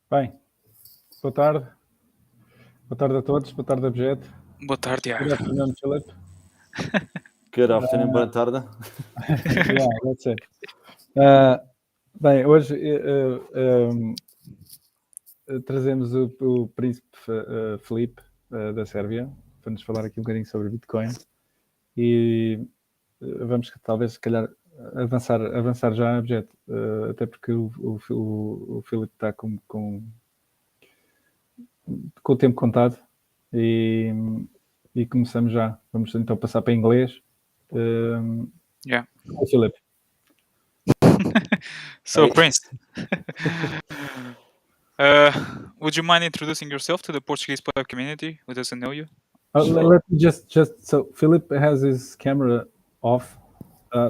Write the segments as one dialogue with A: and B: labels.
A: Bem, boa tarde. Boa tarde a todos. Boa tarde, Objeto.
B: Boa tarde,
A: Good afternoon, Filip.
C: Good afternoon, boa tarde.
A: Yeah, that's it. Bem, hoje trazemos o Príncipe Filipe da Servia para nos falar aqui um bocadinho sobre Bitcoin e vamos talvez, se calhar, avançar já, Objeto, até porque o Filipe está com o tempo contado e começamos já. Vamos então passar para inglês.
B: Yeah.
A: Hi, Filip.
B: So,
C: Hey.
B: Prince, would you mind introducing yourself to the Portuguese public community who doesn't know you?
A: Sure. Let me just so Filip has his camera off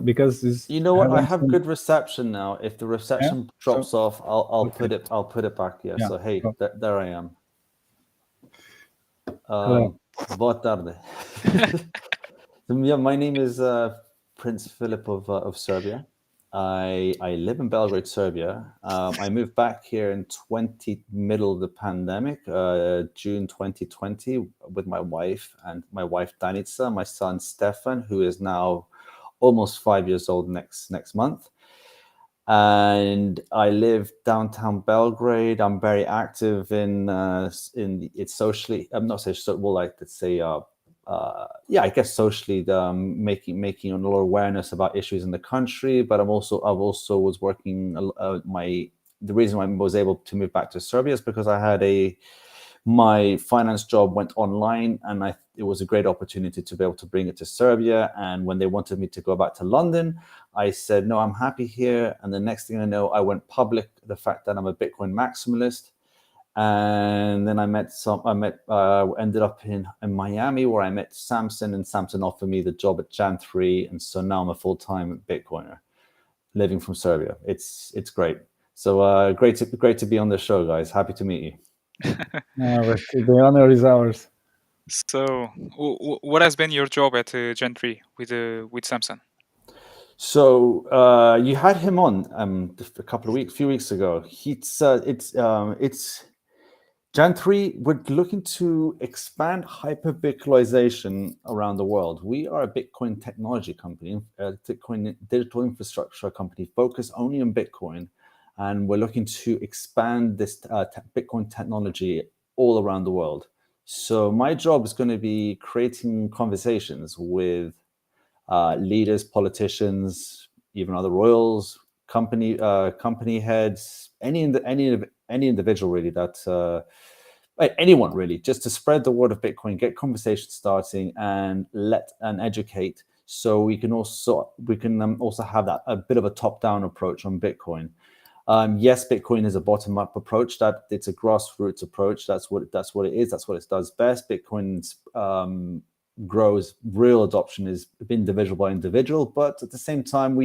A: because he's.
C: You know what? I have good reception now. If the reception drops off, I'll put it back here. Yeah. So hey, there I am. Boa tarde. Yeah, my name is Prince Filip of Serbia. I live in Belgrade, Serbia. I moved back here in middle of the pandemic, June 2020, with my wife Danica, my son Stefan, who is now almost 5 years old next month. And I live downtown Belgrade. I'm very active in it's socially. I'm not saying so. Well, like let's say. I guess socially, making a lot of awareness about issues in the country. But I've also was working. The reason why I was able to move back to Serbia is because I had my finance job went online, and it was a great opportunity to be able to bring it to Serbia. And when they wanted me to go back to London, I said no, I'm happy here. And the next thing I know, I went public the fact that I'm a Bitcoin maximalist. And then I ended up in Miami, where I met Samson, and Samson offered me the job at Jan3, and so now I'm a full-time Bitcoiner, living from Serbia. It's great. So great to be on the show, guys. Happy to meet you.
A: The honor is ours.
B: So, what has been your job at Jan3 with Samson?
C: So you had him on a few weeks ago. It's Jan3, we're looking to expand hyper-Bitcoinization around the world. We are a Bitcoin technology company, a Bitcoin digital infrastructure company focused only on Bitcoin. And we're looking to expand this Bitcoin technology all around the world. So my job is going to be creating conversations with leaders, politicians, even other royals, company heads, any individual really that anyone really, just to spread the word of Bitcoin, get conversations starting, and educate. So we can also have that a bit of a top-down approach on Bitcoin. Yes, Bitcoin is a bottom-up approach. That it's a grassroots approach. That's what it is. That's what it does best. Bitcoin's grows. Real adoption is individual by individual, but at the same time,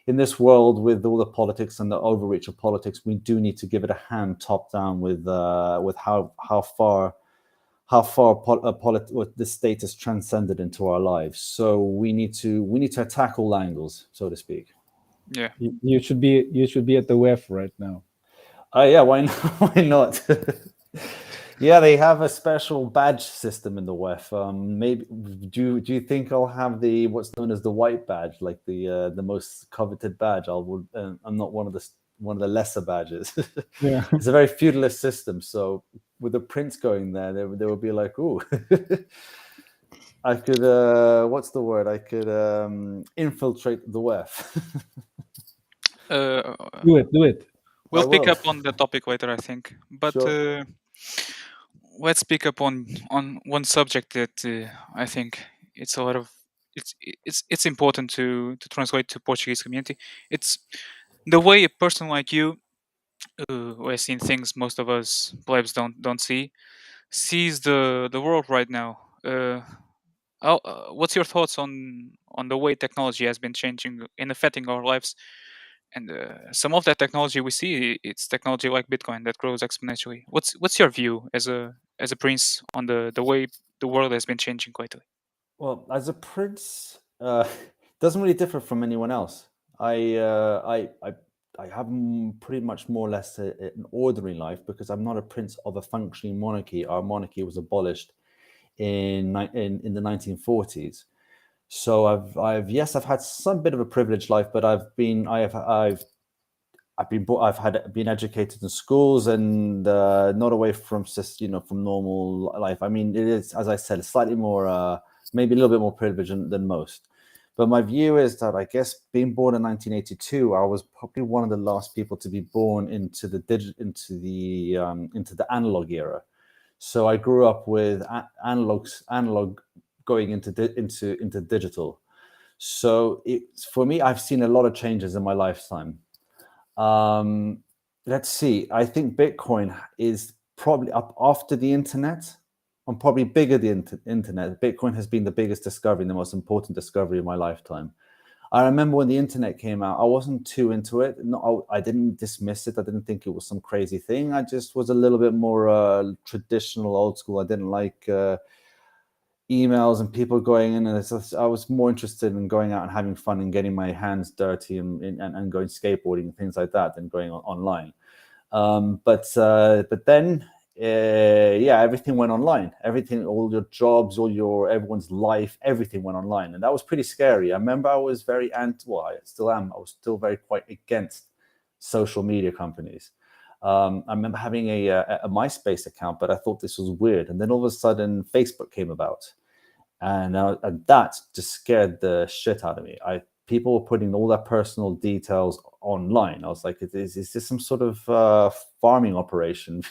C: in this world with all the politics and the overreach of politics, we do need to give it a hand top down with how far the state has transcended into our lives. So we need to attack all angles, so to speak.
B: Yeah,
A: you should be at the WEF right now.
C: Yeah, why not? Yeah, they have a special badge system in the WEF. Maybe do you think I'll have what's known as the white badge, like the most coveted badge? I'm not one of the lesser badges.
A: Yeah.
C: It's a very feudalist system. So with the prince going there, they would be like, ooh, I could what's the word? I could infiltrate the WEF.
A: Do it.
B: We'll pick up on the topic later, I think. But
C: sure.
B: Let's pick up on one subject that I think it's important to translate to Portuguese community. It's the way a person like you, who has seen things most of us plebs don't see, sees the world right now. What's your thoughts on the way technology has been changing and affecting our lives? And some of that technology we see, it's technology like Bitcoin that grows exponentially. What's your view as a prince on the way the world has been changing lately?
C: Well, as a prince, doesn't really differ from anyone else. I have pretty much more or less an ordinary life, because I'm not a prince of a functioning monarchy. Our monarchy was abolished in the 1940s. So I've had some bit of a privileged life, but I've been educated in schools, and not away from from normal life. I mean, it is, as I said, slightly more, maybe a little bit more privileged than most. But my view is that, I guess, being born in 1982, I was probably one of the last people to be born into the analog era. So I grew up with analog going into digital. So for me, I've seen a lot of changes in my lifetime. Let's see. I think Bitcoin is probably up after the internet. I'm probably bigger than the internet. Bitcoin has been the biggest discovery, the most important discovery of my lifetime. I remember when the internet came out, I wasn't too into it. No, I didn't dismiss it. I didn't think it was some crazy thing. I just was a little bit more traditional, old school. I didn't like emails and people going in, and I was more interested in going out and having fun and getting my hands dirty and going skateboarding and things like that than going online. But then everything went online. Everything, all your jobs, everyone's life, everything went online, and that was pretty scary. I remember I was very I still am. I was still very quite against social media companies. I remember having a MySpace account, but I thought this was weird. And then all of a sudden, Facebook came about, and that just scared the shit out of me. People were putting all their personal details online. I was like, is this some sort of farming operation?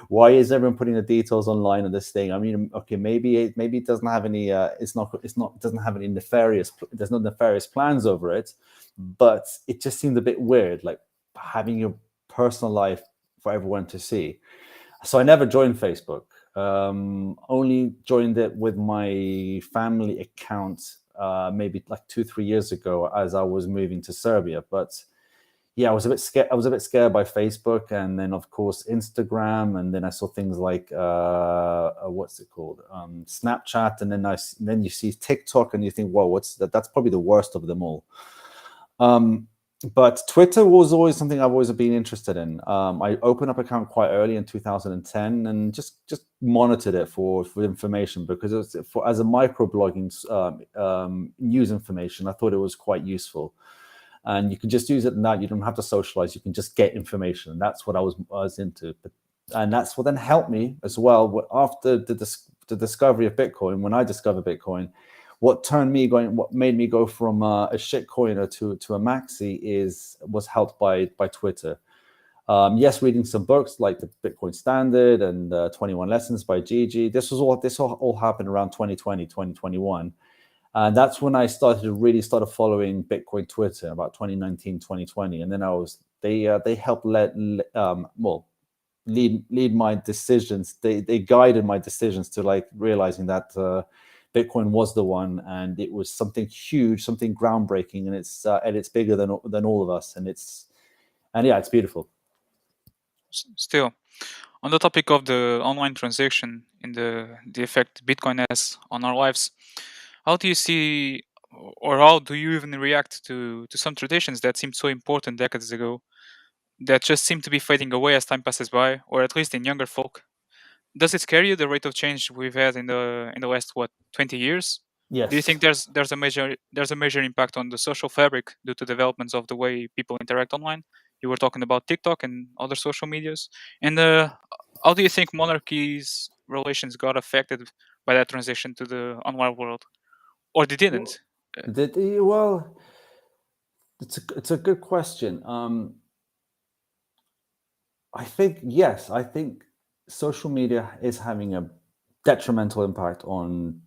C: Why is everyone putting the details online of this thing? I mean, okay, maybe it doesn't have any. Doesn't have any nefarious. There's no nefarious plans over it, but it just seemed a bit weird, like having your personal life for everyone to see. So I never joined Facebook. Only joined it with my family account maybe like 2-3 years ago, as I was moving to Serbia. But yeah, I was a bit scared. I was a bit scared by Facebook, and then of course Instagram, and then I saw things like what's it called, Snapchat, and then you see TikTok, and you think, whoa, what's that? That's probably the worst of them all. But Twitter was always something I've always been interested in. I opened up an account quite early in 2010, and just monitored it for information, because it was as a microblogging news information. I thought it was quite useful, and you can just use it in that. You don't have to socialize. You can just get information, and that's what I was into. And that's what then helped me as well after the discovery of Bitcoin. When I discovered Bitcoin, what made me go from a shitcoiner to a maxi was helped by Twitter. Yes, reading some books like the Bitcoin Standard and 21 Lessons by Gigi. This all happened around 2020, 2021. And that's when I really started following Bitcoin Twitter, about 2019, 2020. And then they helped lead my decisions. They guided my decisions to like realizing that Bitcoin was the one, and it was something huge, something groundbreaking, and it's bigger than all of us, and it's beautiful.
B: Still, on the topic of the online transaction and the effect Bitcoin has on our lives, how do you see, or how do you even react to some traditions that seemed so important decades ago, that just seem to be fading away as time passes by, or at least in younger folk? Does it scare you, the rate of change we've had in the last 20 years?
C: Yes.
B: Do you think there's a major impact on the social fabric due to developments of the way people interact online? You were talking about TikTok and other social medias. And how do you think monarchies' relations got affected by that transition to the online world, or they didn't?
C: Well, it's a good question. I think yes. I think social media is having a detrimental impact on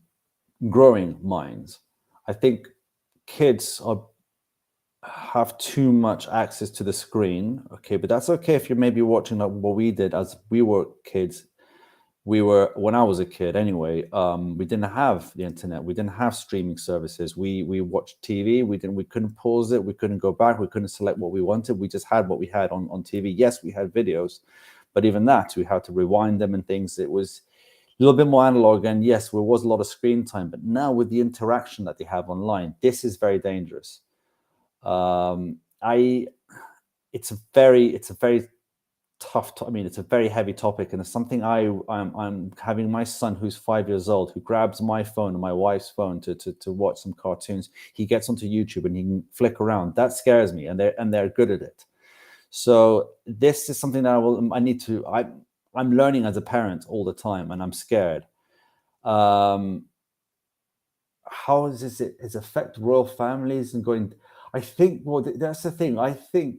C: growing minds. I think kids have too much access to the screen. Okay, but that's okay if you're maybe watching like what we did as we were kids. When I was a kid anyway, we didn't have the internet. We didn't have streaming services. We watched TV. We couldn't pause it. We couldn't go back. We couldn't select what we wanted. We just had what we had on TV. Yes, we had videos, but even that, we had to rewind them and things. It was a little bit more analog, and yes, there was a lot of screen time. But now with the interaction that they have online, this is very dangerous. it's a very tough. I mean, it's a very heavy topic, and it's something I'm having my son, who's 5 years old, who grabs my phone and my wife's phone to watch some cartoons. He gets onto YouTube and he can flick around. That scares me, and they're good at it. So this is something that I'm learning as a parent all the time, and I'm scared. How does it affect royal families and going? I think, well, that's the thing. I think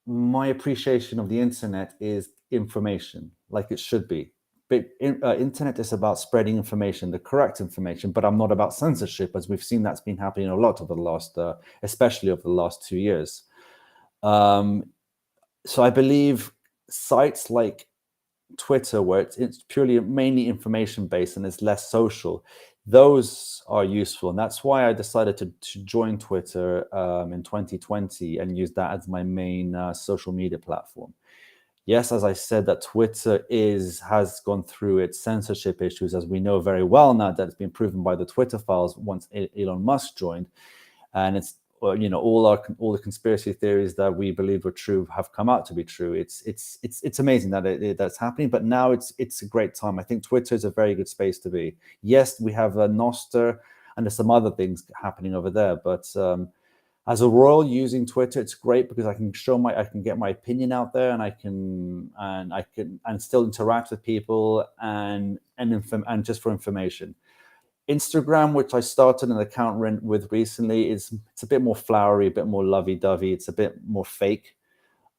C: my appreciation of the internet is information, like it should be. But internet is about spreading information, the correct information, but I'm not about censorship, as we've seen that's been happening a lot over the last, especially over the last 2 years. So I believe sites like Twitter, where it's purely mainly information based and it's less social, those are useful, and that's why I decided to join Twitter in 2020 and use that as my main social media platform. Yes, as I said, that Twitter has gone through its censorship issues, as we know very well now, that it's been proven by the Twitter files once Elon Musk joined, and it's all the conspiracy theories that we believe were true have come out to be true. It's amazing that that's happening, but now it's a great time. I think Twitter is a very good space to be. Yes, we have Noster and there's some other things happening over there, but as a royal using Twitter, it's great because I can get my opinion out there, and I can still interact with people and just for information. Instagram, which I started an account with recently, it's a bit more flowery, a bit more lovey-dovey. It's a bit more fake.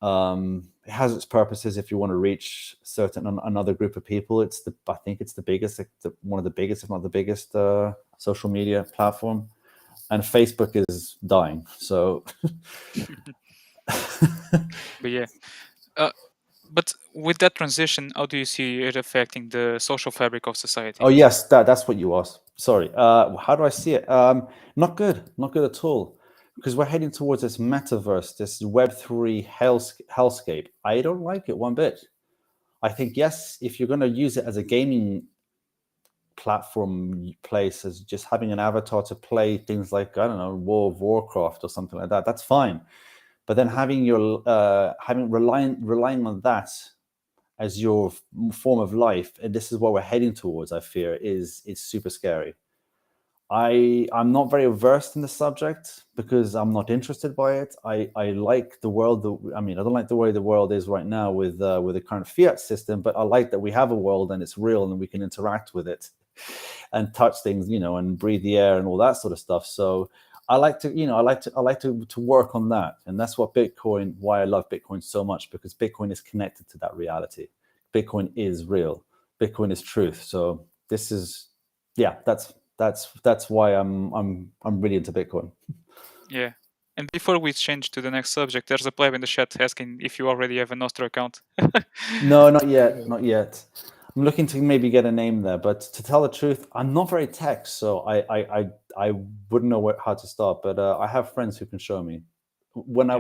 C: It has its purposes if you want to reach another group of people. I think it's the biggest, one of the biggest, if not the biggest, social media platform. And Facebook is dying. So,
B: But yeah. But with that transition, how do you see it affecting the social fabric of society?
C: Oh yes, that's what you asked. Sorry. How do I see it? Not good at all. Because we're heading towards this metaverse, this Web3 hellscape. I don't like it one bit. I think, yes, if you're going to use it as a gaming platform place, as just having an avatar to play things like, I don't know, World of Warcraft or something like that, that's fine. But then having relying on that as your form of life, and this is what we're heading towards, I fear, is super scary. I'm not very versed in the subject because I'm not interested by it. I like the world. I don't like the way the world is right now with the current fiat system, but I like that we have a world and it's real and we can interact with it and touch things, and breathe the air and all that sort of stuff. So I like to work on that, and that's what Bitcoin. Why I love Bitcoin so much, because Bitcoin is connected to that reality. Bitcoin is real. Bitcoin is truth. So this is, that's why I'm really into Bitcoin.
B: Yeah. And before we change to the next subject, there's a pleb in the chat asking if you already have a Nostro account.
C: No, not yet. I'm looking to maybe get a name there, but to tell the truth, I'm not very tech, so I wouldn't know how to start. But I have friends who can show me. When I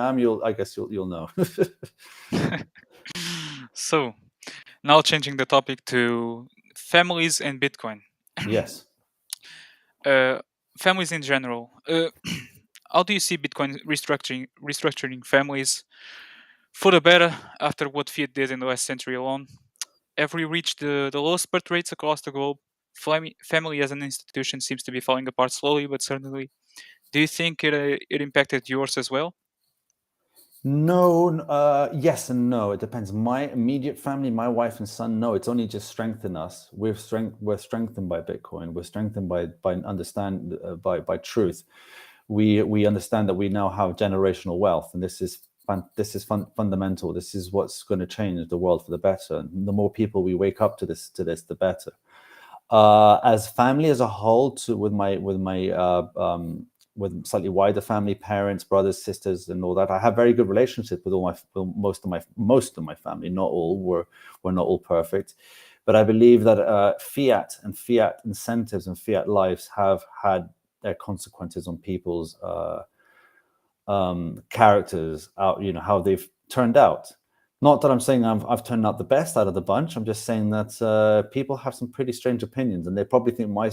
C: am, I guess you'll know.
B: So now changing the topic to families and Bitcoin.
C: Yes.
B: Families in general. How do you see Bitcoin restructuring families for the better after what fiat did in the last century alone? Have we reached the lowest birth rates across the globe? Family as an institution seems to be falling apart slowly but certainly. Do you think it impacted yours as well?
C: No, yes and no. It depends. My immediate family, my wife and son, no, it's only just strengthened us. We're strengthened by Bitcoin. We're strengthened by truth. We understand that we now have generational wealth, and this is fundamental. This is what's going to change the world for the better. And the more people we wake up to this, the better. As family as a whole, with slightly wider family, parents, brothers, sisters, and all that, I have very good relationship with most of my family. Not all. We're not all perfect, but I believe that fiat incentives and fiat lives have had their consequences on people's characters, out, how they've turned out. Not that I'm saying I've turned out the best out of the bunch. I'm just saying that people have some pretty strange opinions, and they probably think my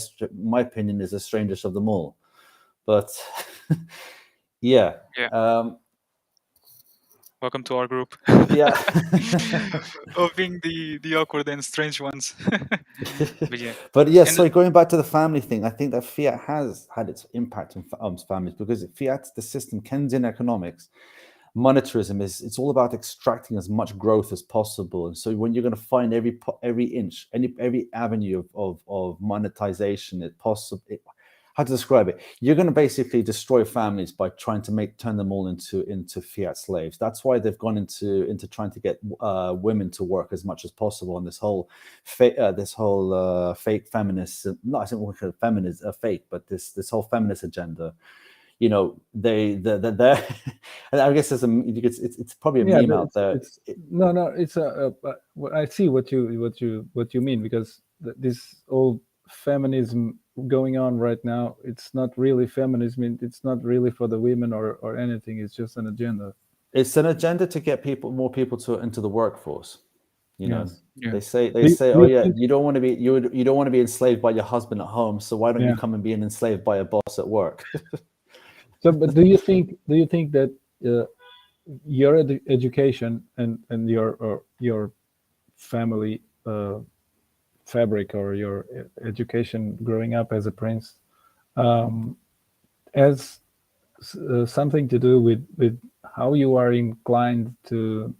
C: opinion is the strangest of them all. But yeah.
B: Welcome to our group.
C: Yeah.
B: Of being the awkward and strange ones. But yeah.
C: But yeah,
B: And
C: so going back to the family thing, I think that fiat has had its impact on families, because fiat, the system, Keynesian economics, monetarism, it's all about extracting as much growth as possible. And so when you're going to find every inch, every avenue of monetization it possible, how to describe it, you're going to basically destroy families by trying to turn them all into fiat slaves. That's why they've gone into trying to get women to work as much as possible. And this whole fake feminist, no, I don't want to call it feminist, fake, but this whole feminist agenda. You know, they're I guess it's probably a meme out there.
A: I see what you mean, because this old feminism going on right now, it's not really feminism. It's not really for the women or anything. It's just an agenda.
C: It's an agenda to get more people into the workforce. You know,
A: Yes.
B: Yeah.
C: they say,
A: Do you think-
C: you don't want to be enslaved by your husband at home, so why don't you come and be enslaved by a boss at work?
A: So, but do you think that your education and your family fabric, or your education growing up as a prince, has something to do with how you are inclined to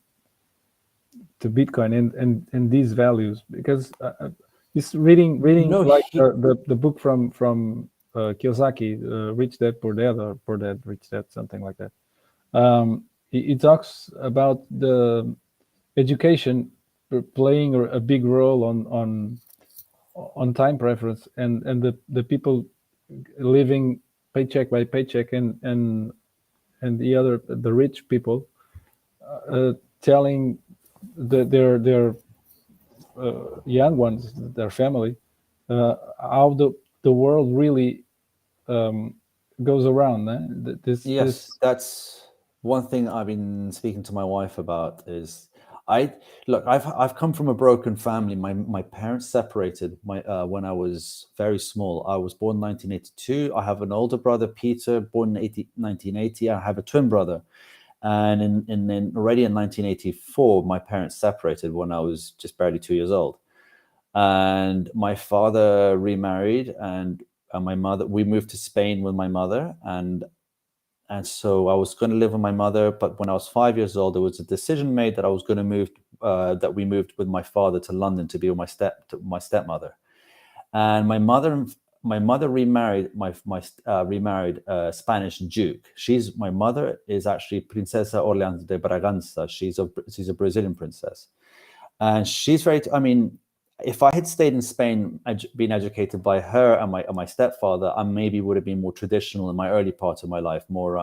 A: Bitcoin and these values? Because it's reading
C: No,
A: like the book from Kiyosaki, Rich Dad Poor Dad, or Poor Dad Rich Dad, something like that. It talks about the education playing a big role on time preference, and the people living paycheck by paycheck, and the rich people telling their young ones, their family, how the world really goes around.
C: That's one thing I've been speaking to my wife about. Is I've come from a broken family. My parents separated when I was very small. I was born in 1982. I have an older brother, Peter, born in 1980. I have a twin brother. And then already in 1984, my parents separated when I was just barely 2 years old. And my father remarried, and my mother, we moved to Spain with my mother. And so I was going to live with my mother. But when I was 5 years old, there was a decision made that I was going to move, that we moved with my father to London to be with my stepmother. And my mother remarried remarried a Spanish duke. My mother is actually Princesa Orleans de Bragança. She's a Brazilian princess, and she's very. I mean, if I had stayed in Spain, been educated by her and my stepfather, I maybe would have been more traditional in my early part of my life, more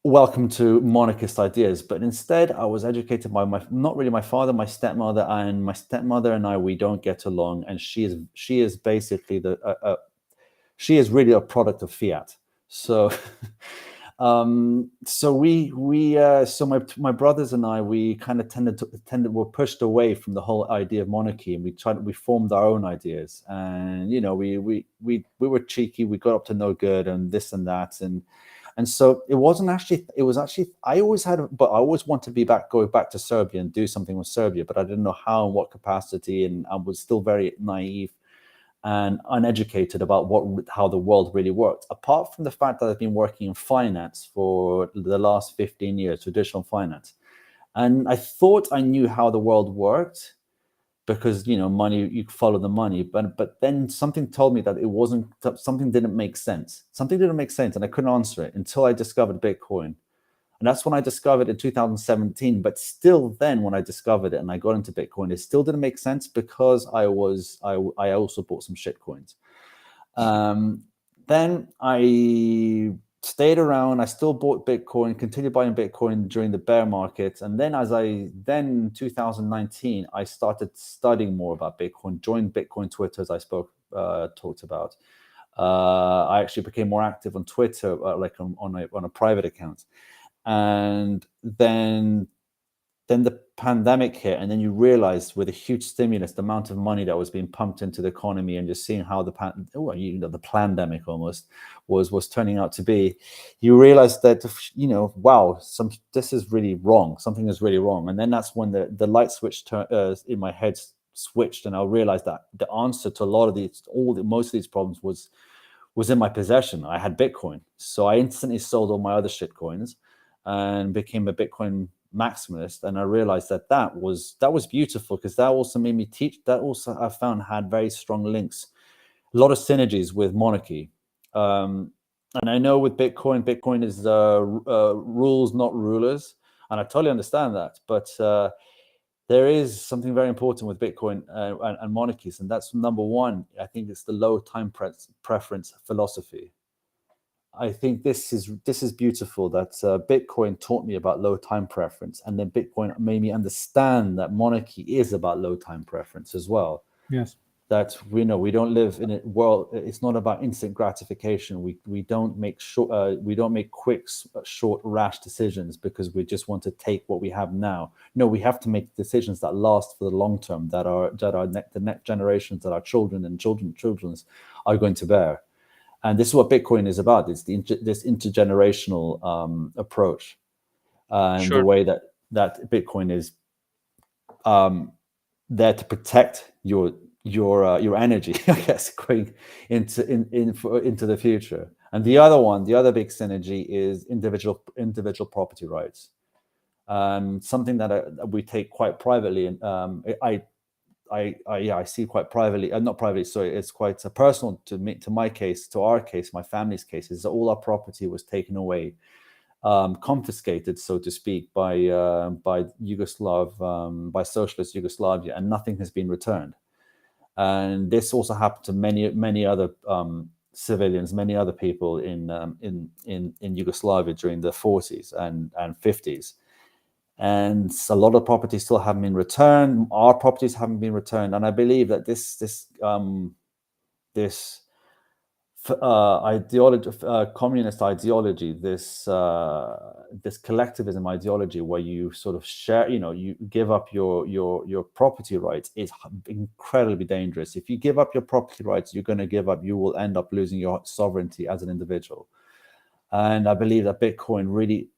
C: welcome to monarchist ideas. But instead, I was educated by not really my father, my stepmother, and my stepmother and I, we don't get along. And she is basically she is really a product of fiat. So, so my brothers and I, we kind of were pushed away from the whole idea of monarchy, and we formed our own ideas. And you know, we were cheeky, we got up to no good, and this and that, and so it was actually I always wanted to go back to Serbia and do something with Serbia, but I didn't know how and what capacity, and I was still very naive and uneducated about how the world really worked. Apart from the fact that I've been working in finance for the last 15 years, traditional finance, and I thought I knew how the world worked, because you know, money, you follow the money, but then something told me that something didn't make sense. Something didn't make sense, and I couldn't answer it until I discovered Bitcoin. And that's when I discovered it in 2017. But still, then when I discovered it and I got into Bitcoin, it still didn't make sense, because I also bought some shit coins. Then I stayed around. I still bought Bitcoin, continued buying Bitcoin during the bear market. And then in 2019, I started studying more about Bitcoin, joined Bitcoin Twitter, as I talked about. I actually became more active on Twitter, on a private account. And then then the pandemic hit, and then you realized with a huge stimulus, the amount of money that was being pumped into the economy, and just seeing how the pandemic almost was turning out to be, you realized that, wow, this is really wrong. Something is really wrong. And then that's when the light switch in my head switched, and I realized that the answer to a lot of most of these problems was in my possession. I had Bitcoin, so I instantly sold all my other shit coins and became a Bitcoin maximalist. And I realized that was beautiful, because that also made me teach. That also I found had very strong links, a lot of synergies with monarchy. And I know with Bitcoin is rules, not rulers, and I totally understand that. But there is something very important with Bitcoin and monarchies, and that's number one. I think it's the low time preference philosophy. I think this is beautiful, that Bitcoin taught me about low time preference, and then Bitcoin made me understand that monarchy is about low time preference as well.
A: Yes.
C: That we don't live in a world. It's not about instant gratification. We don't make quick, short, rash decisions because we just want to take what we have now. No, we have to make decisions that last for the long term. That the next generations, that our children and children's are going to bear. And this is what Bitcoin is about. It's this intergenerational approach, and
B: Sure.
C: the way that Bitcoin is there to protect your energy, I guess, going into the future. And the other big synergy is individual property rights. Something that we take quite privately, and I see quite privately, not privately, sorry, it's quite personal to me, to my case, to our case, my family's case, is that all our property was taken away, confiscated, so to speak, by socialist Yugoslavia, and nothing has been returned. And this also happened to many other civilians, many other people in Yugoslavia during the 40s and 50s. And a lot of properties still haven't been returned. Our properties haven't been returned, and I believe that this ideology, communist ideology, this collectivism ideology, where you sort of share, you give up your property rights, is incredibly dangerous. If you give up your property rights, you will end up losing your sovereignty as an individual. And I believe that Bitcoin really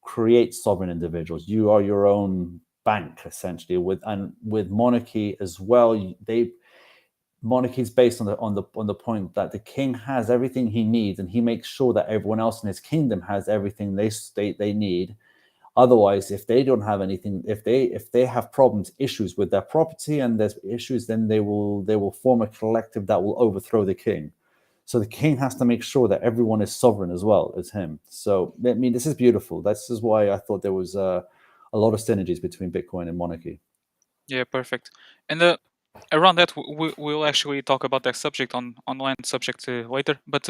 C: creates sovereign individuals. You are your own bank, essentially. With monarchy as well, monarchy is based on the point that the king has everything he needs, and he makes sure that everyone else in his kingdom has everything they need. Otherwise, if they don't have anything, if they have issues with their property, and there's issues, then they will form a collective that will overthrow the king. So the king has to make sure that everyone is sovereign as well as him. So, I mean, this is beautiful. This is why I thought there was a lot of synergies between Bitcoin and monarchy.
B: Yeah, perfect. And around that, we'll actually talk about that subject online subject later. But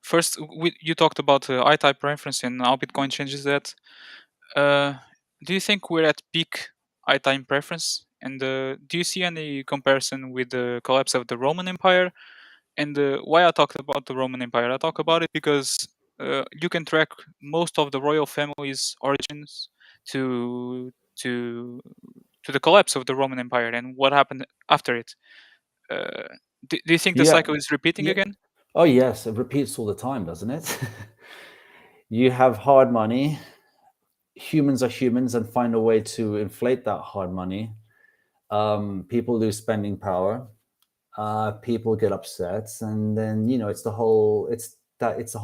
B: first, you talked about I-type preference and how Bitcoin changes that. Do you think we're at peak I-type preference? And do you see any comparison with the collapse of the Roman Empire? And why I talked about the Roman Empire? I talk about it because you can track most of the royal family's origins to the collapse of the Roman Empire and what happened after it. Do you think the cycle is repeating again?
C: Oh yes, it repeats all the time, doesn't it? You have hard money. Humans are humans and find a way to inflate that hard money. People lose spending power. People get upset, and then it's the whole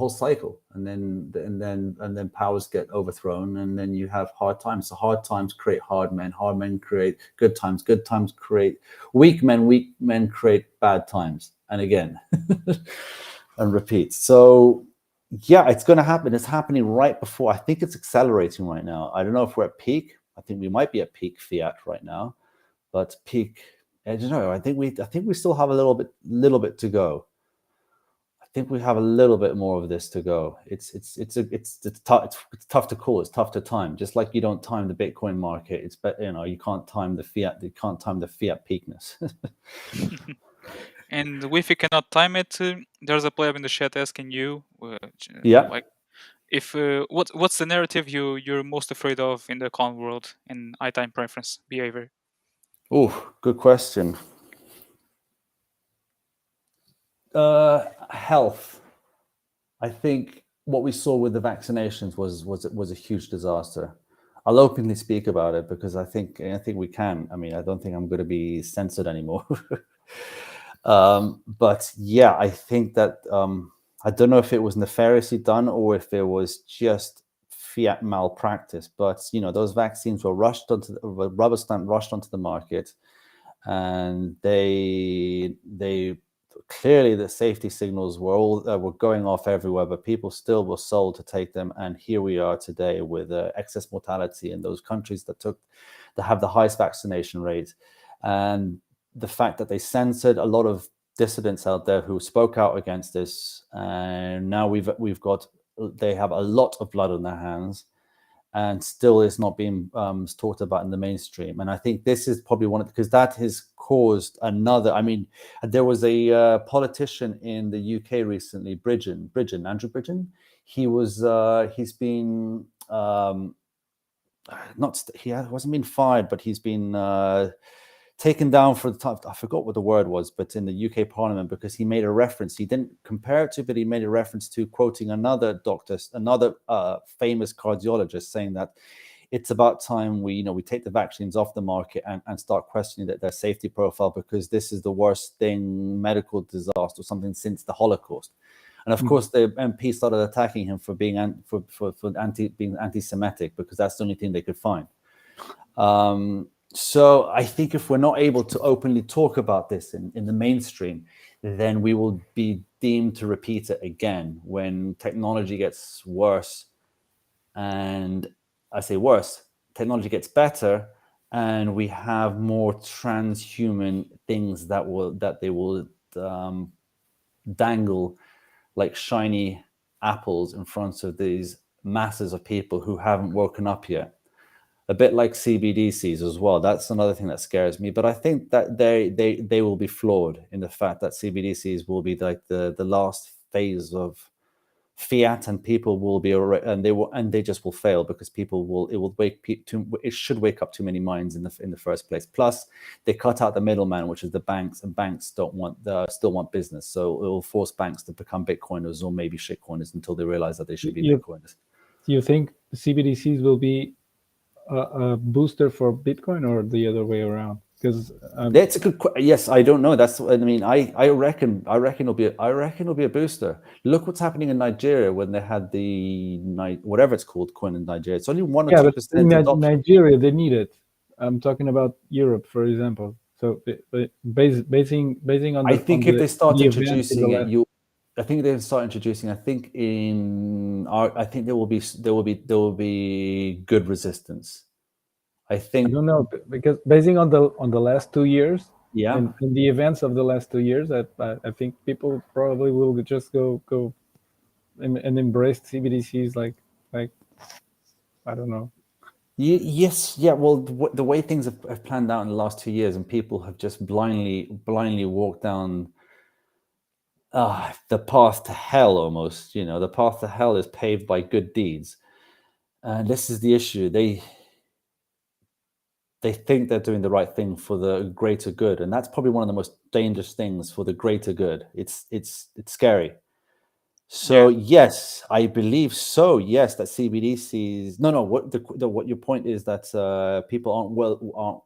C: cycle, and then powers get overthrown, and then you have hard times. So hard times create hard men create good times create weak men create bad times, and again and repeat. So yeah, it's going to happen. It's happening right before. I think it's accelerating right now. I don't know if we're at peak. I think we might be at peak fiat right now, but peak, I don't know. I think we still have a little bit to go. I think we have a little bit more of this to go. It's tough to call. It's tough to time. Just like you don't time the Bitcoin market, it's you can't time the fiat. You can't time the fiat peakness.
B: And if you cannot time it, there's a pleb in the chat asking you,
C: Yeah.
B: like, if what's the narrative you're most afraid of in the con world in time preference behavior?
C: Oh, good question. Health. I think what we saw with the vaccinations was a huge disaster. I'll openly speak about it because I think we can. I mean, I don't think I'm going to be censored anymore. But yeah, I think that I don't know if it was nefariously done or if it was just fiat malpractice. But those vaccines were rubber stamp rushed onto the market, and they clearly the safety signals were going off everywhere, but people still were sold to take them. And here we are today with excess mortality in those countries that have the highest vaccination rate, and the fact that they censored a lot of dissidents out there who spoke out against this, and now they have a lot of blood on their hands, and still is not being talked about in the mainstream. And I think this is probably because that has caused another. I mean, there was a politician in the UK recently, Andrew Bridgen. He's been he wasn't been fired, but he's been taken down for the time. I forgot what the word was, but in the UK Parliament, because he made a reference. He didn't compare it to, but he made a reference to quoting another doctor, another famous cardiologist, saying that it's about time we take the vaccines off the market and start questioning their safety profile, because this is the worst medical disaster or something since the Holocaust. And of course, the MP started attacking him for being being anti-Semitic, because that's the only thing they could find. So I think if we're not able to openly talk about this in the mainstream, then we will be deemed to repeat it again when technology gets worse. And I say worse, technology gets better, and we have more transhuman things that they will dangle like shiny apples in front of these masses of people who haven't woken up yet. A bit like CBDCs as well. That's another thing that scares me. But I think that they will be flawed in the fact that CBDCs will be like the last phase of fiat, and people will be and they just will fail, because it should wake up too many minds in the first place. Plus, they cut out the middleman, which is the banks, and banks still want business. So it will force banks to become Bitcoiners or maybe shitcoiners until they realize that they should be Bitcoiners.
A: Do you think CBDCs will be a booster for Bitcoin, or the other way around? Because
C: that's a good question. Yes, I don't know. That's what I mean. I reckon it'll be a booster. Look what's happening in Nigeria when they had the whatever it's called coin in Nigeria. It's only 1 or 2% adoption.
A: Nigeria, they need it. I'm talking about Europe, for example. So basing on
C: I think if they start introducing it, I think there will be good resistance. I don't
A: know, because basing on the last 2 years,
C: yeah,
A: and the events of the last 2 years, I think people probably will just go and embrace CBDCs like I don't know.
C: Yes, yeah. Well, the way things have planned out in the last 2 years, and people have just blindly walked down the path to hell almost. The path to hell is paved by good deeds, and this is the issue. They think they're doing the right thing for the greater good, and that's probably one of the most dangerous things for the greater good. It's scary. So yes, I believe so. Yes, that CBDCs. No. What your point is that people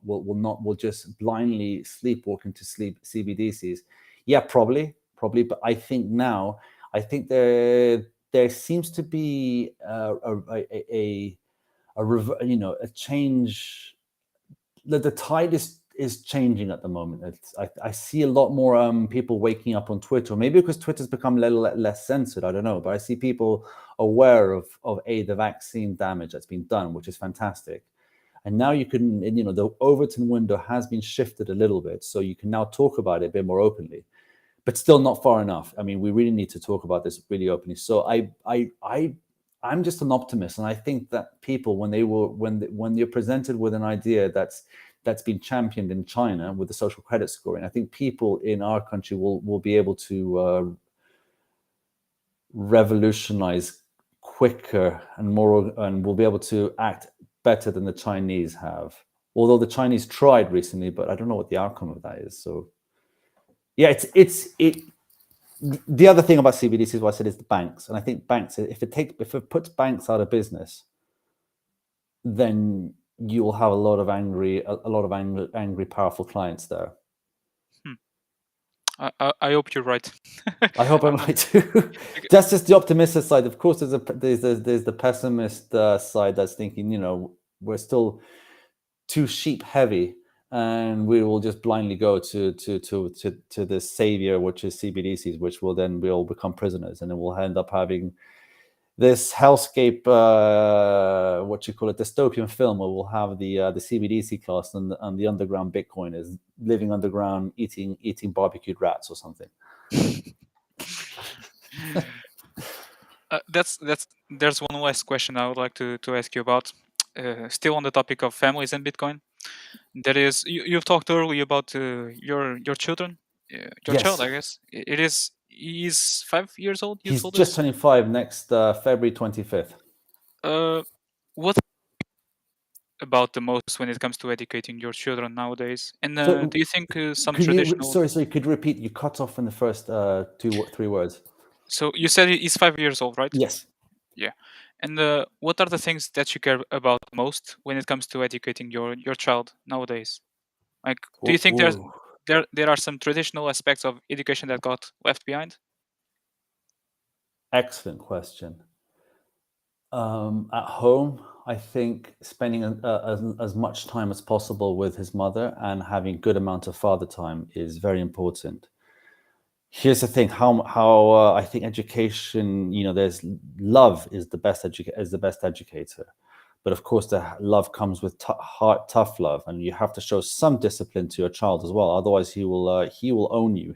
C: will just blindly sleepwalk into CBDCs. Yeah, probably. But I think there seems to be a change. The tide is changing at the moment. I see a lot more people waking up on Twitter, maybe because Twitter's become a little less censored. I don't know, but I see people aware of the vaccine damage that's been done, which is fantastic. And now you can, the Overton window has been shifted a little bit, so you can now talk about it a bit more openly, but still not far enough. I mean, we really need to talk about this really openly. So I'm just an optimist, and I think that people, when you're presented with an idea that's been championed in China with the social credit scoring, I think people in our country will be able to revolutionize quicker and more, and will be able to act better than the Chinese have. Although the Chinese tried recently, but I don't know what the outcome of that is. So, yeah, the other thing about CBDC is what I said is the banks, and I think banks, if it puts banks out of business, then you will have a lot of angry, powerful clients there.
B: I hope you're right.
C: I hope I'm right too. That's just the optimistic side. Of course, there's the pessimist side that's thinking, we're still too sheep heavy, and we will just blindly go to the savior, which is CBDCs, which will then we'll become prisoners, and then we'll end up having this hellscape, dystopian film, where we'll have the CBDC class and the underground Bitcoiners living underground, eating barbecued rats or something.
B: There's one last question I would like to ask you about. Still on the topic of families and Bitcoin. That is, you've talked earlier about your children, your child, I guess. He's 5 years old.
C: He's just turning 5 next February 25th.
B: What about the most when it comes to educating your children nowadays? And do you think some traditional?
C: Sorry, could you repeat? You cut off in the first 2-3 words.
B: So you said he's 5 years old, right?
C: Yes.
B: Yeah. And what are the things that you care about most when it comes to educating your child nowadays? Like, do you think there are some traditional aspects of education that got left behind?
C: Excellent question. At home, I think spending as much time as possible with his mother and having good amount of father time is very important. Here's the thing: how I think education, there's love is the best educator, but of course the love comes with tough love, and you have to show some discipline to your child as well. Otherwise, he will own you,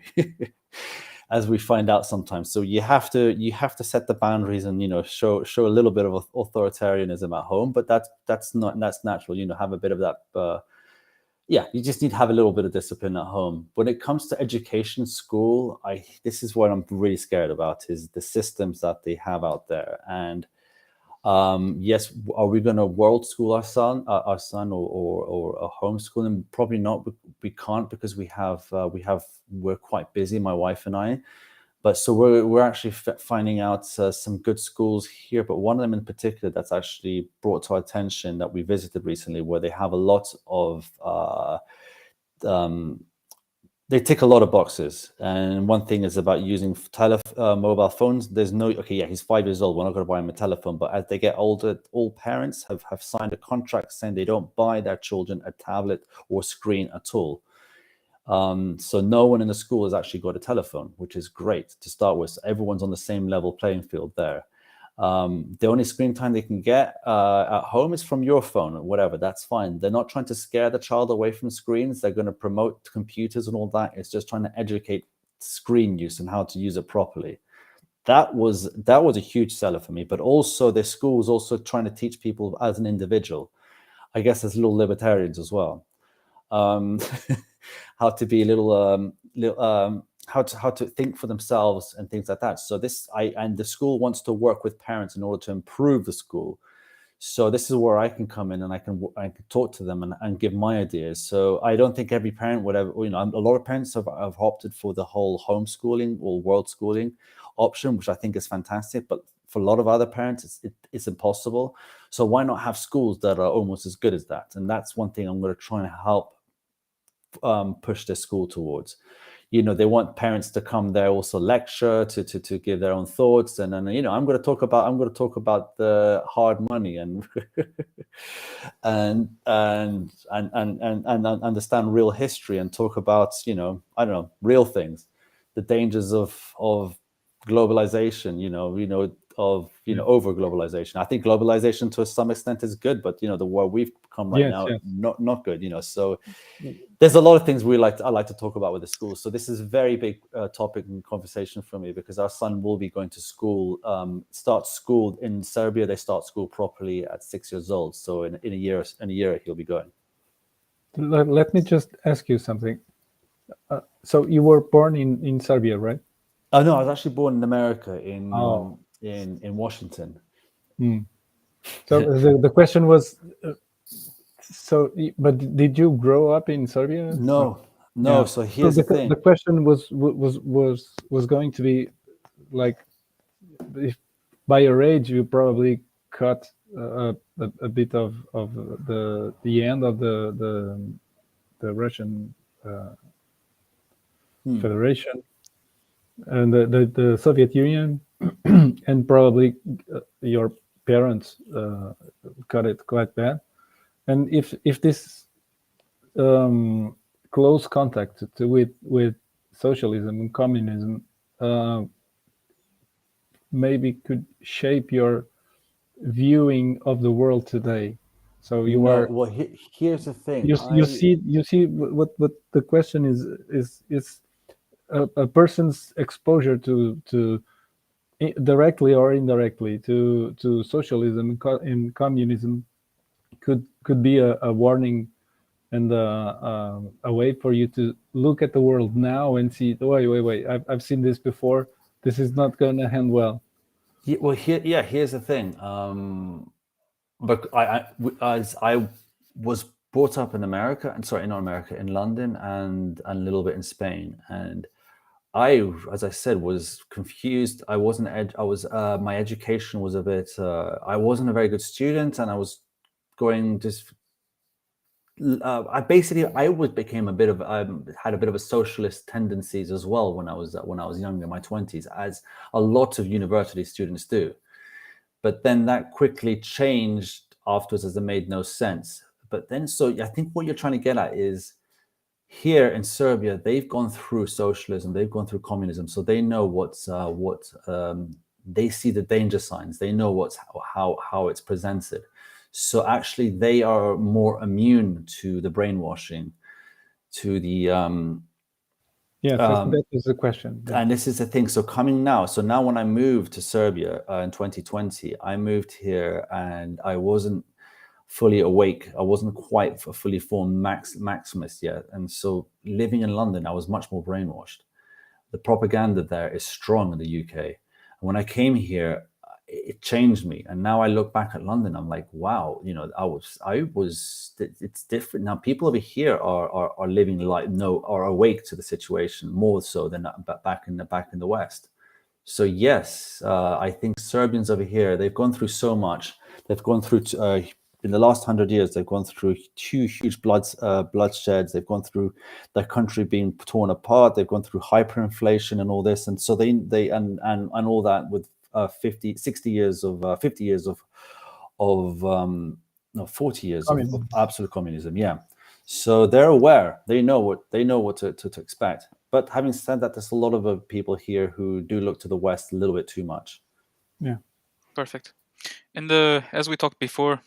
C: as we find out sometimes. So you have to set the boundaries and show a little bit of authoritarianism at home, but that's natural. Have a bit of that. You just need to have a little bit of discipline at home. When it comes to education, school, this is what I'm really scared about, is the systems that they have out there. And yes, are we going to world school our son or homeschool him? Probably not. We can't, because we're quite busy, my wife and I. But so we're actually finding out some good schools here, but one of them in particular that's actually brought to our attention that we visited recently, where they have a lot of they tick a lot of boxes. And one thing is about using mobile phones. There's he's 5 years old. We're not going to buy him a telephone. But as they get older, all parents have signed a contract saying they don't buy their children a tablet or screen at all. So no one in the school has actually got a telephone, which is great to start with. So everyone's on the same level playing field there. The only screen time they can get at home is from your phone or whatever. That's fine. They're not trying to scare the child away from screens. They're going to promote computers and all that. It's just trying to educate screen use and how to use it properly. That was a huge seller for me. But also, the school was also trying to teach people as an individual. I guess as little libertarians as well. How to be a little, how to think for themselves and things like that. So and the school wants to work with parents in order to improve the school. So this is where I can come in and I can talk to them and give my ideas. So I don't think every parent would ever, a lot of parents have opted for the whole homeschooling or world schooling option, which I think is fantastic. But for a lot of other parents, it's impossible. So why not have schools that are almost as good as that? And that's one thing I'm going to try and help push their school towards. They want parents to come there, also lecture, to give their own thoughts, and then I'm going to talk about the hard money and and understand real history and talk about I don't know, real things, the dangers of globalization, of over globalization. I think globalization to some extent is good, but the world we've become now, not good. So there's a lot of things I like to talk about with the schools. So this is a very big topic and conversation for me, because our son will be going to school, start school in Serbia. They start school properly at 6 years old. So in a year he'll be going.
A: Let me just ask you something. So you were born in Serbia, right?
C: Oh no, I was actually born in America, in Washington.
A: So the question was, but did you grow up in Serbia?
C: No.
A: Yeah.
C: So here's the thing.
A: The question was going to be like, if by your age you probably caught a bit of the end of the Russian Federation and the Soviet Union, and probably your parents got it quite bad. And if this close contact with socialism and communism maybe could shape your viewing of the world today. So you are.
C: Well, here's the thing.
A: You see what the question is a person's exposure to directly or indirectly to socialism and communism could be a warning and a way for you to look at the world now and see, wait, I've seen this before. This is not going to end well.
C: Yeah, well, here's the thing. But I was brought up in America, in London, and a little bit in Spain, and I, as I said, was confused. I wasn't. My education was a bit. I wasn't a very good student, and I was going just. I became a bit of. I had a bit of a socialist tendencies as well when I was younger, in my 20s, as a lot of university students do. But then that quickly changed afterwards, as it made no sense. But then, so I think what you're trying to get at is, here in Serbia, they've gone through socialism, they've gone through communism, so they know they see the danger signs, they know how it's presented. So actually, they are more immune to the brainwashing, to the
A: that is the question. Yeah.
C: And this is the thing. So now when I moved to Serbia in 2020, I moved here and I wasn't fully awake. I wasn't quite a fully formed Maximist yet. And so living in London, I was much more brainwashed. The propaganda there is strong in the UK. And when I came here, it changed me. And now I look back at London, I'm like, wow, it's different. Now people over here are living are awake to the situation more so than back in the West. So yes, I think Serbians over here, they've gone through so much. They've gone through in the last 100 years, they've gone through huge bloodsheds. They've gone through their country being torn apart. They've gone through hyperinflation and all this. And so they and all that with 40 years of absolute communism. Yeah. So they're aware. They know what to expect. But having said that, there's a lot of people here who do look to the West a little bit too much.
A: Yeah.
B: Perfect. And as we talked before,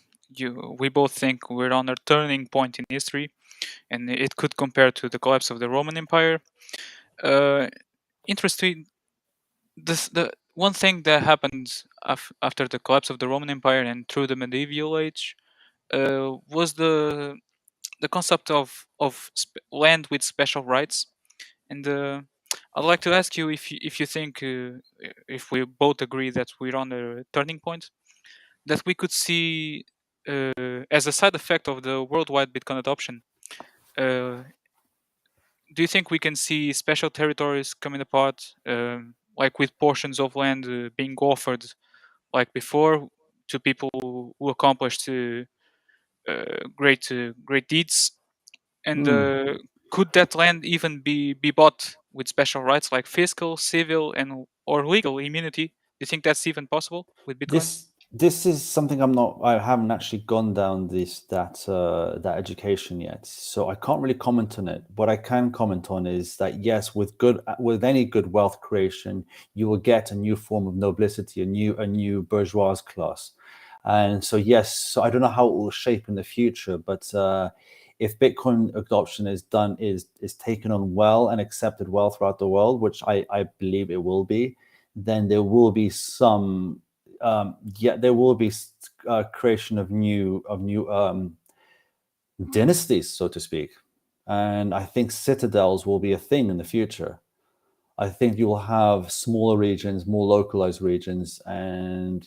B: we both think we're on a turning point in history, and it could compare to the collapse of the Roman Empire. Interesting. The one thing that happened after the collapse of the Roman Empire and through the medieval age was the concept of land with special rights. And I'd like to ask you if you think, if we both agree that we're on a turning point, that we could see as a side effect of the worldwide Bitcoin adoption. Do you think we can see special territories coming apart, like with portions of land being offered, like before, to people who accomplished great deeds? And could that land even be bought with special rights, like fiscal, civil, or legal immunity? Do you think that's even possible with Bitcoin?
C: This is something I haven't actually gone down that education yet, so I can't really comment on it. What I can comment on is that yes, with any good wealth creation, you will get a new form of nobility, a new bourgeois class. And so yes, so I don't know how it will shape in the future, but if Bitcoin adoption is taken on well and accepted well throughout the world, which I believe it will be, then there will be some there will be creation of new dynasties, so to speak. And I think citadels will be a thing in the future. I think you will have smaller regions, more localized regions, and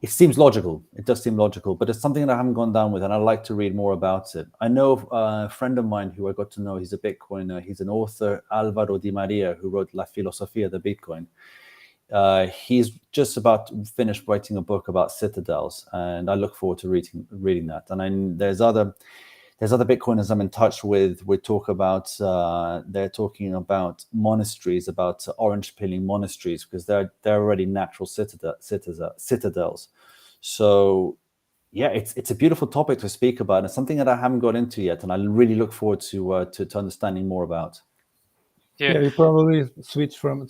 C: it seems logical. It does seem logical, but it's something that I haven't gone down with, and I'd like to read more about it. I know a friend of mine who I got to know. He's a Bitcoiner. He's an author, Álvaro Di Maria, who wrote La Filosofía de Bitcoin. He's just about to finish writing a book about citadels, and I look forward to reading that. And there's other Bitcoiners I'm in touch with. We talk about they're talking about monasteries, about orange pilling monasteries, because they're already natural citadels. So yeah, it's a beautiful topic to speak about, and something that I haven't got into yet, and I really look forward to understanding more about.
A: Yeah, you probably switch from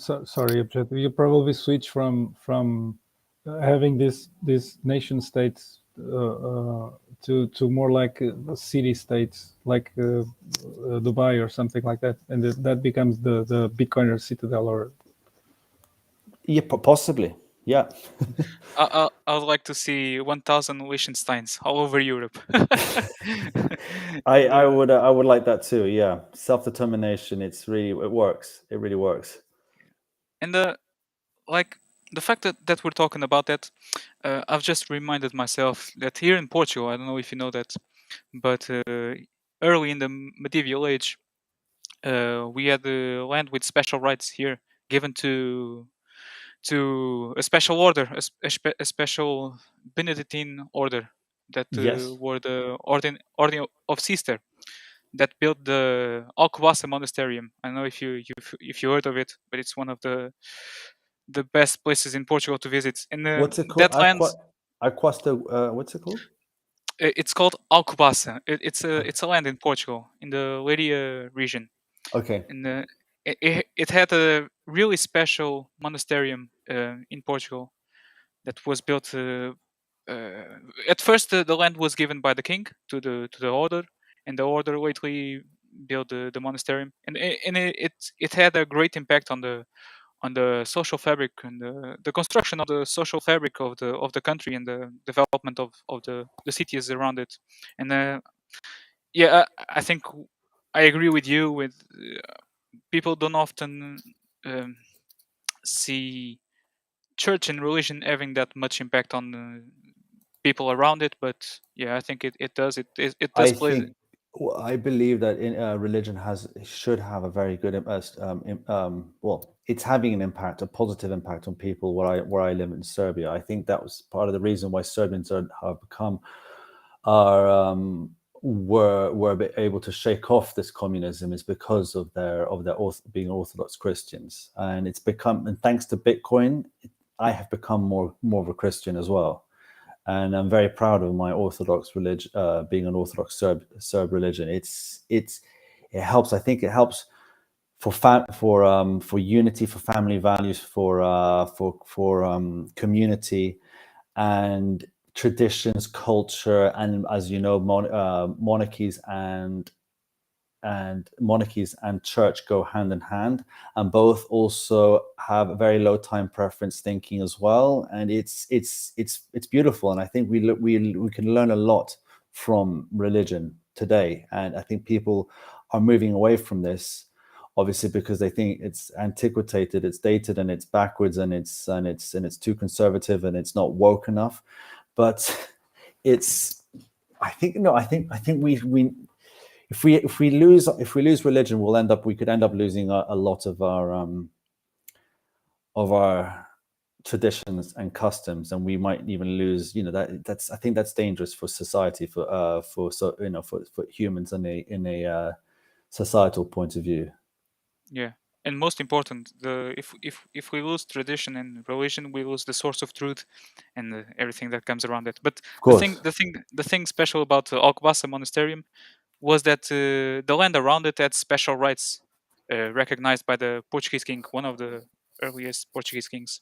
A: you probably switch from having these nation states to more like city states, like Dubai or something like that, and that becomes the Bitcoiner citadel. Or
C: yeah, possibly. Yeah.
B: I would like to see 1,000 Liechtensteins all over Europe.
C: I would like that too. Yeah, self-determination. It works. It really works.
B: And like the fact that we're talking about that, I've just reminded myself that here in Portugal, I don't know if you know that, but early in the medieval age, we had the land with special rights here given to a special order, a special Benedictine order that
C: Yes.
B: were the Ordin of Cister that built the Alcobaça Monastery. I don't know if you heard of it, but it's one of the best places in Portugal to visit. And
C: What's it called?
B: that land,
C: What's it called?
B: it's called Alcobaça. It's a land in Portugal in the Leiria region.
C: Okay.
B: And it had a really special monastery in Portugal that was built. At first, the land was given by the king to the order, and the order lately built the monastery, and it had a great impact on the social fabric and the construction of the social fabric of the country and the development of the cities around it. And yeah, I think I agree with you. With people don't often see church and religion having that much impact on people around it, but yeah, I think it does. It does play.
C: I believe that religion should have a very good it's having an impact, a positive impact on people where I live in Serbia. I think that was part of the reason why Serbians have become were able to shake off this communism, is because of their being Orthodox Christians, and thanks to Bitcoin, I have become more of a Christian as well. And I'm very proud of my Orthodox religion, being an Orthodox Serb religion. It helps. I think it helps for unity, for family values, for community and traditions, culture, and as you know, monarchies and church go hand in hand, and both also have a very low time preference thinking as well, and it's beautiful. And I think we can learn a lot from religion today, and I think people are moving away from this, obviously, because they think it's antiquated, it's dated, and it's backwards, and it's too conservative, and it's not woke enough. But I think we if we lose religion, we could end up losing a lot of our traditions and customs, and we might even lose. I think that's dangerous for society, for humans in a societal point of view.
B: Yeah, and most important, if we lose tradition and religion, we lose the source of truth and everything that comes around it. But the thing special about Alcobaça Monastery was that the land around it had special rights recognized by the Portuguese king, one of the earliest Portuguese kings.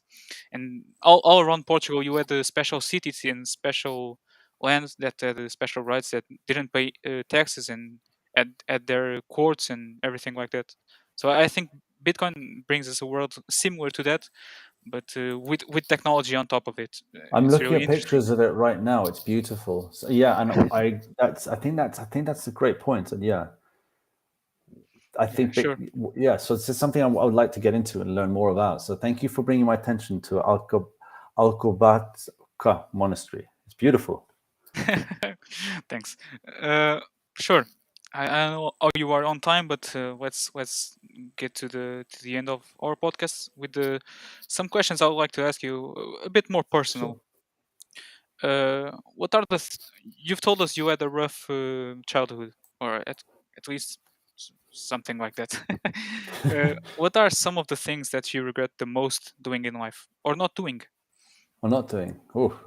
B: And all around Portugal, you had the special cities and special lands that had special rights, that didn't pay taxes, and at their courts and everything like that. So I think Bitcoin brings us a world similar to that, but with technology on top of it.
C: I'm
B: It's
C: looking
B: really
C: at pictures of it right now. It's beautiful. So, yeah, and I think that's a great point. And yeah, I think
B: sure.
C: Yeah, so it's just something I would like to get into and learn more about. So thank you for bringing my attention to Alcobaça monastery. It's beautiful.
B: Thanks. Sure. I know you are on time, but let's get to the end of our podcast with some questions I would like to ask you, a bit more personal. What are you've told us you had a rough childhood, or at least something like that. What are some of the things that you regret the most doing in life, or not doing?
C: Or not doing? Oh.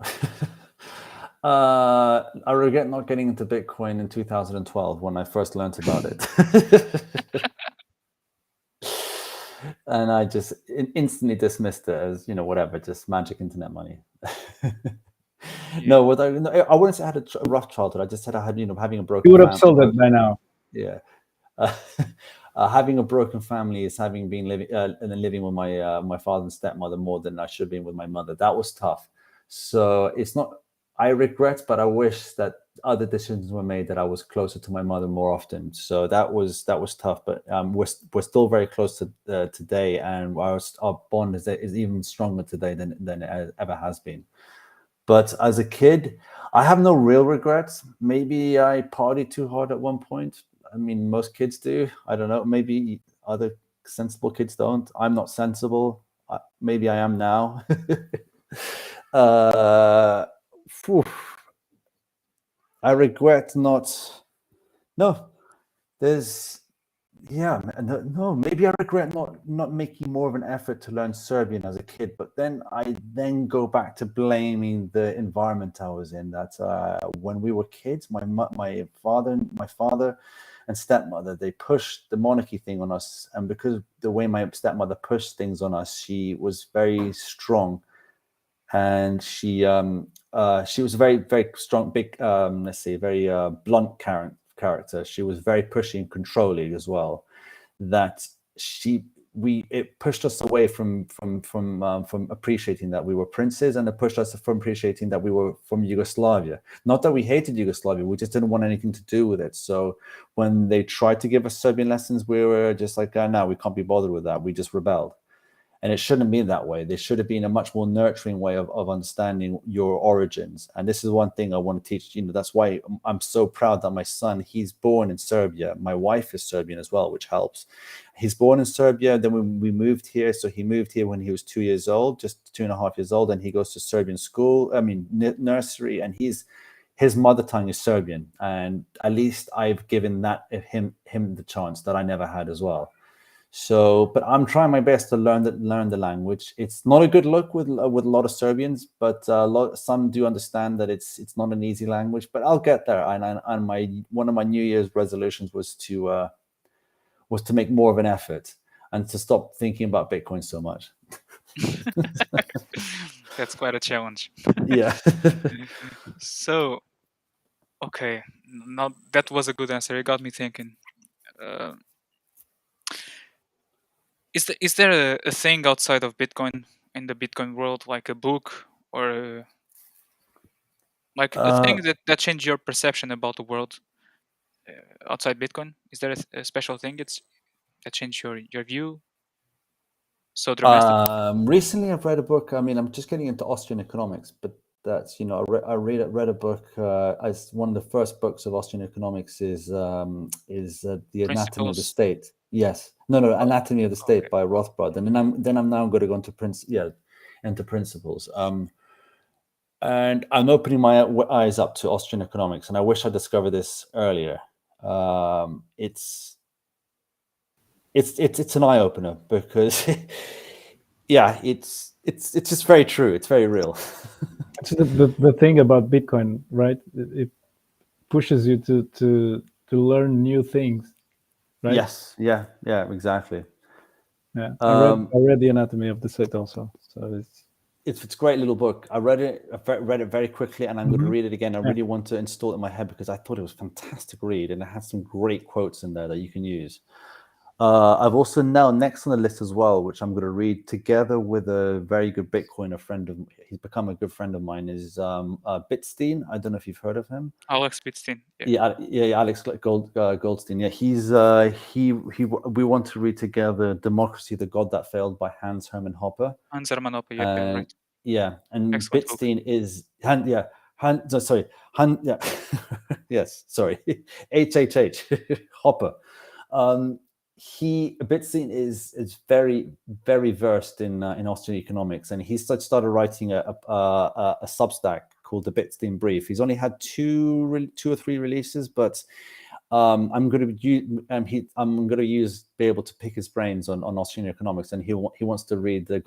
C: I regret not getting into Bitcoin in 2012 when I first learned about it. And I just instantly dismissed it as, whatever, just magic internet money. No, I wouldn't say I had a rough childhood. I just said I had, having a broken
A: You would have
C: family.
A: sold it by now.
C: Yeah. Having a broken family is having been living with my father and stepmother more than I should have been with my mother. That was tough. So it's not, I regret, but I wish that other decisions were made, that I was closer to my mother more often. So that was tough, but we're still very close to today, and our bond is even stronger today than it ever has been. But as a kid, I have no real regrets. Maybe I partied too hard at one point. I mean, most kids do. I don't know. Maybe other sensible kids don't. I'm not sensible. Maybe I am now. I regret not. No, there's. Yeah, no. Maybe I regret not making more of an effort to learn Serbian as a kid. But then I go back to blaming the environment I was in. That when we were kids, my father and stepmother, they pushed the monarchy thing on us, and because the way my stepmother pushed things on us, she was very strong, and she was a very, very strong, big, very blunt character. She was very pushy and controlling as well. That it pushed us away from appreciating that we were princes, and it pushed us from appreciating that we were from Yugoslavia. Not that we hated Yugoslavia, we just didn't want anything to do with it. So when they tried to give us Serbian lessons, we were just like, no, we can't be bothered with that. We just rebelled. And it shouldn't be that way. There should have been a much more nurturing way of understanding your origins. And this is one thing I want to teach. That's why I'm so proud that my son, he's born in Serbia. My wife is Serbian as well, which helps. He's born in Serbia. Then when we moved here, so he moved here when he was 2 years old, just 2.5 years old. And he goes to Serbian school, nursery. And his mother tongue is Serbian. And at least I've given him the chance that I never had as well. So, but I'm trying my best to learn the language. It's not a good look with a lot of Serbians, but some do understand that it's not an easy language. But I'll get there. And one of my New Year's resolutions was to make more of an effort and to stop thinking about Bitcoin so much.
B: That's quite a challenge.
C: Yeah.
B: So, okay, now that was a good answer. It got me thinking. Is there a thing outside of Bitcoin, in the Bitcoin world, like a book or a thing that changed your perception about the world outside Bitcoin? Is there a special thing that changed your view so dramatically?
C: Recently, I've read a book. I mean, I'm just getting into Austrian economics, but that's I read a book. As one of the first books of Austrian economics is The Anatomy of the State. Yes, no, Anatomy of the State by Rothbard, and then I'm now going to go into principles. And I'm opening my eyes up to Austrian economics, and I wish I discovered this earlier. It's an eye opener because, yeah, it's just very true. It's very real.
A: It's the thing about Bitcoin, right? It pushes you to learn new things, right?
C: Yes. Yeah. Exactly.
A: Yeah. I read The Anatomy of the State also, so
C: it's a great little book. I read it very quickly, and I'm going to read it again. I really want to install it in my head because I thought it was a fantastic read, and it has some great quotes in there that you can use. I've also now next on the list as well, which I'm going to read together with a very good Bitcoiner friend he's become a good friend of mine, is Bitstein. I don't know if you've heard of him.
B: Alex Bitstein.
C: Yeah, Alex Goldstein. Yeah, we want to read together Democracy, the God That Failed by Hans Hermann Hoppe.
B: Hans Hermann Hoppe, yeah, right.
C: Yeah, and
B: Excellent book.
C: Bitstein is yes, sorry, HHH Hopper. Bitstein is very, very versed in Austrian economics, and he started writing a Substack called the Bitstein Brief. He's only had two or three releases, but I'm going to be able to pick his brains on Austrian economics, and he wants to read the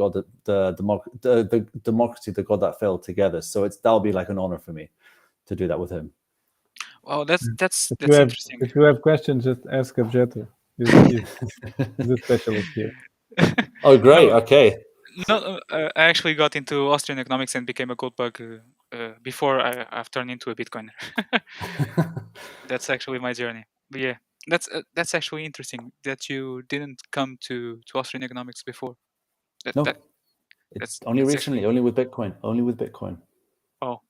C: Democracy, the God That Fell Together. So that'll be like an honor for me to do that with him.
B: Wow, that's
A: If
B: interesting.
A: If you have questions, just ask Objeto. He's a specialist here.
C: Oh, great. Okay.
B: No, I actually got into Austrian economics and became a gold bug before I've turned into a Bitcoiner. That's actually my journey. But yeah, that's actually interesting that you didn't come to Austrian economics before.
C: No,
B: That's
C: only
B: actually,
C: recently, only with Bitcoin.
B: oh,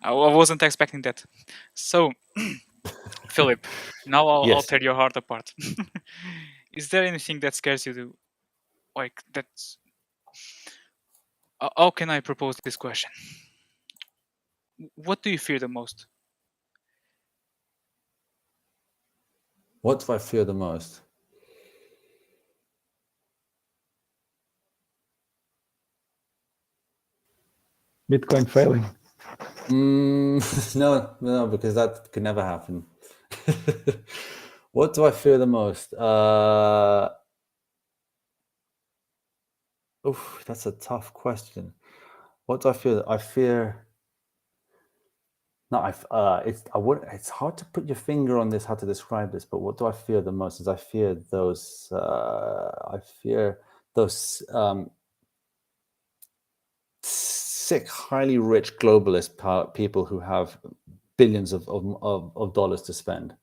B: I wasn't expecting that. So, Philip, now I'll
C: Yes.
B: tear your heart apart. Is there anything that scares you like that's how can I propose this question? What do you fear the most?
C: What do I fear the most?
A: Bitcoin failing.
C: No, because that could never happen. What do I fear the most? That's a tough question. What do I fear? I fear. No, it's hard to put your finger on this, how to describe this. But what do I fear the most? Is I fear those. Sick, highly rich globalist people who have billions of dollars to spend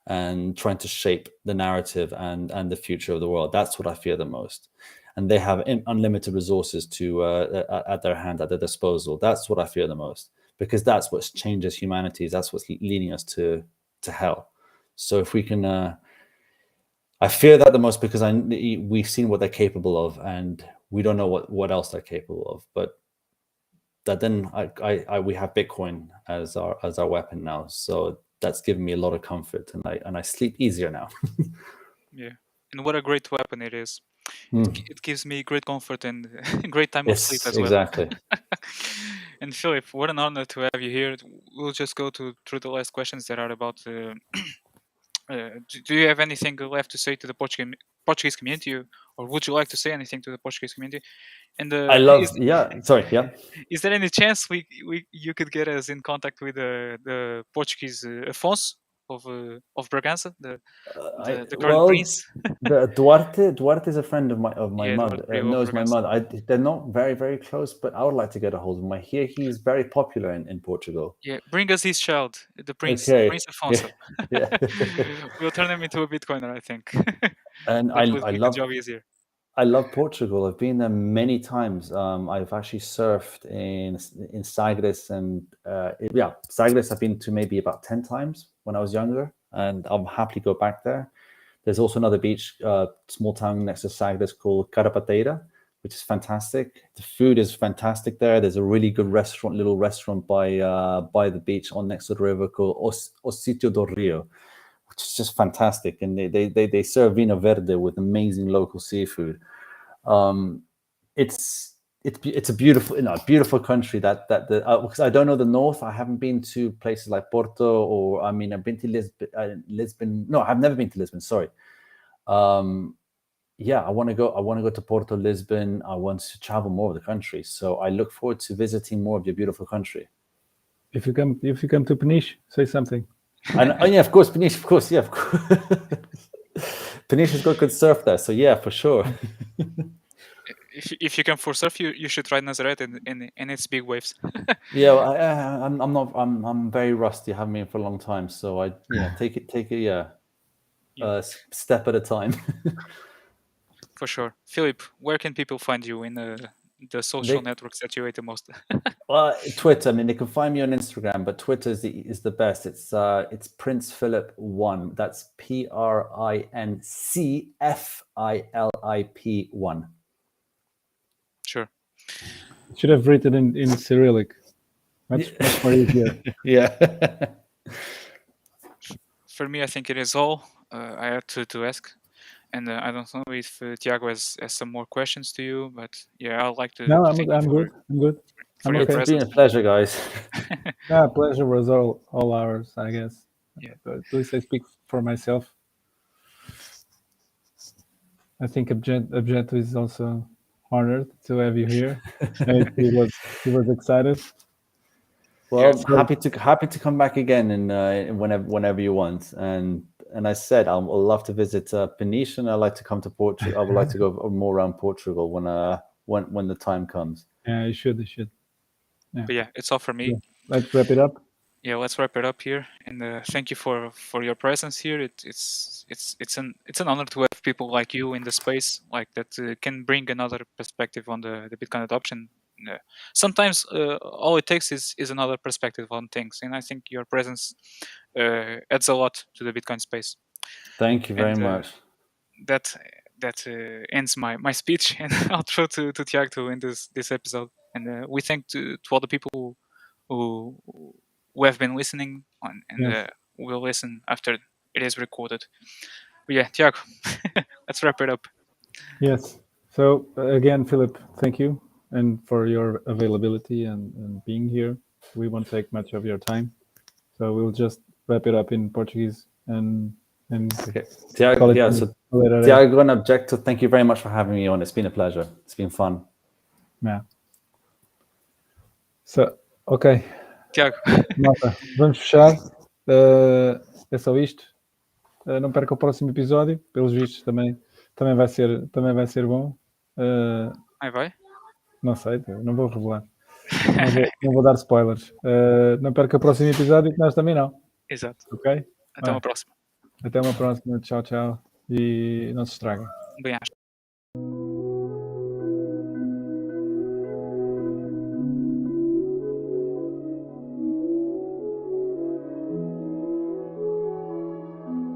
C: and trying to shape the narrative and the future of the world. That's what I fear the most. And they have unlimited resources at their disposal. That's what I fear the most, because that's what changes humanity. That's what's leading us to hell. So if we can, I fear that the most because we've seen what they're capable of, and we don't know what else they're capable of. But that then we have Bitcoin as our weapon now, so that's given me a lot of comfort, and I sleep easier now.
B: Yeah, and what a great weapon it is. It gives me great comfort and great time of sleep as well.
C: Exactly.
B: And Philip, what an honor to have you here. We'll just go through the last questions that are about. Do you have anything left to say to the Portuguese community, or would you like to say anything to the Portuguese community? And
C: I love. Sorry. Yeah.
B: Is there any chance you could get us in contact with the Portuguese Afonso of Bragança, the current prince?
C: The Duarte is a friend of my
B: Yeah,
C: mother. Knows my mother. They're not very, very close, but I would like to get a hold of him. I hear he's very popular in Portugal.
B: Yeah, bring us his child, the prince,
C: Okay.
B: Prince Afonso.
C: Yeah.
B: We'll turn him into a Bitcoiner, I think.
C: And
B: I make the job easier.
C: I love Portugal. I've been there many times. I've actually surfed in Sagres, and Sagres I've been to maybe about 10 times when I was younger, and I'll happily go back there. There's also another beach, small town next to Sagres called Carapateira, which is fantastic. The food is fantastic there. There's a really good little restaurant by the beach on next to the river called O Sítio do Rio, which is just fantastic. And they serve vino verde with amazing local seafood. It's a beautiful country because I don't know the north. I haven't been to places like Porto, I've been to Lisbon. No, I've never been to Lisbon. Sorry. I want to go to Porto, Lisbon. I want to travel more of the country. So I look forward to visiting more of your beautiful country.
A: If you come to Peniche, say something.
C: And of course, Peniche, of course, yeah, of course. Peniche has got good surf there, so yeah, for sure.
B: If you come for surf, you should try Nazareth and its big waves.
C: Yeah, I'm very rusty. I haven't been for a long time, so take it step at a time.
B: For sure. Philip, where can people find you in the social networks that you hate the most?
C: Well, Twitter. They can find me on Instagram, but Twitter is the best. It's Prince Philip 1. That's PRINCFILIP 1.
B: Sure.
A: should have written in Cyrillic. Much more easier.
C: Yeah.
B: For me, I think it is all I had to ask. And I don't know if Tiago has some more questions to you, but yeah, I'd like to.
A: No,
B: thank
A: I'm
B: you
A: good. I'm good.
B: for
A: I'm
B: your
A: okay.
C: It's been a
B: presence.
C: pleasure, guys.
A: Yeah, pleasure was all ours, I guess.
B: Yeah.
A: But at least I speak for myself. I think Objeto is also honored to have you here. he was excited.
C: Well,
B: Yes.
C: happy to come back again and whenever you want. And I said I'll love to visit Peniche, and I'd like to come to Portugal. I would like to go more around Portugal when the time comes.
A: Yeah, you should.
B: But yeah, it's all for me.
A: Yeah. Let's wrap it up.
B: Yeah, let's wrap it up here. And thank you for your presence here. It's an honor to have people like you in the space, like that can bring another perspective on the Bitcoin adoption. Sometimes all it takes is another perspective on things, and I think your presence adds a lot to the Bitcoin space.
C: Thank you very much.
B: That ends my speech, and I'll throw to Tiago to end this episode. And we thank to all the people who have been listening on, and
A: Yes.
B: will listen after it is recorded. But yeah, Tiago, let's wrap it up.
A: Yes. So again, Filip, thank you, and for your availability and being here. We won't take much of your time, so we'll just wrap it up in Portuguese and
C: Okay. Tiago, yeah, so Tiago and Objeto, thank you very much for having me on. It's been a pleasure. It's been fun.
A: Yeah. So, ok.
B: Tiago.
A: Malta, vamos fechar. É só isto. Não perca o próximo episódio. Pelos vistos também vai ser bom.
B: Aí vai?
A: Não sei, não vou revelar. Não vou dar spoilers. Não perca o próximo episódio, que nós também não.
B: Exato.
A: Ok?
B: Até uma próxima.
A: Até uma próxima. Tchau, tchau. E não se estraguem.
B: Bem-aja.